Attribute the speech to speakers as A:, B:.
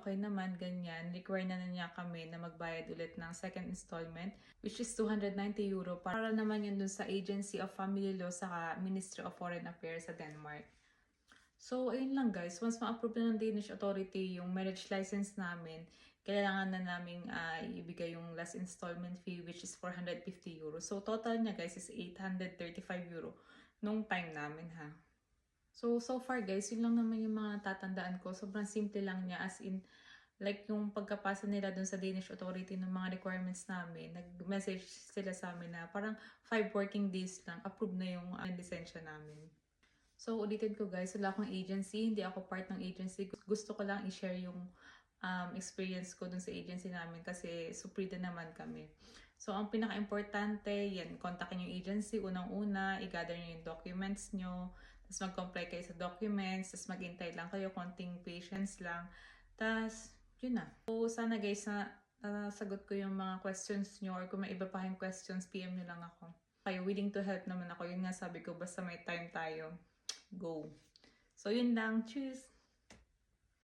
A: okay naman, ganyan. Require na niya kami na magbayad ulit ng second installment, which is 290 euro. Para naman yun dun sa Agency of Family Law sa Ministry of Foreign Affairs sa Denmark. So, ayun lang guys. Once ma-approve na ng Danish authority yung marriage license namin, kailangan na namin ibigay yung last installment fee, which is 450 euro. So, total niya guys is 835 euro nung time namin ha. So far guys, yun lang naman yung mga tatandaan ko. Sobrang simple lang niya, as in, like yung pagkapasa nila dun sa Danish authority ng mga requirements namin, nag-message sila sa amin na parang 5 working days lang, approve na yung lisensya namin. So, ulitin ko guys, wala akong agency, hindi ako part ng agency. Gusto ko lang i-share yung experience ko dun sa agency namin kasi suprida naman kami. So, ang pinaka-importante, yan, kontakin yung agency, unang-una, i-gather nyo yung documents nyo, tapos mag-comply kayo sa documents, tapos maghintay lang kayo, konting patience lang, tapos, yun na. So, sana guys, nasagot ko yung mga questions nyo, or kung may iba pa kayong questions, PM nyo lang ako. Kayo, willing to help naman ako. Yun nga sabi ko, basta may time tayo. Go. So, yun lang. Cheers!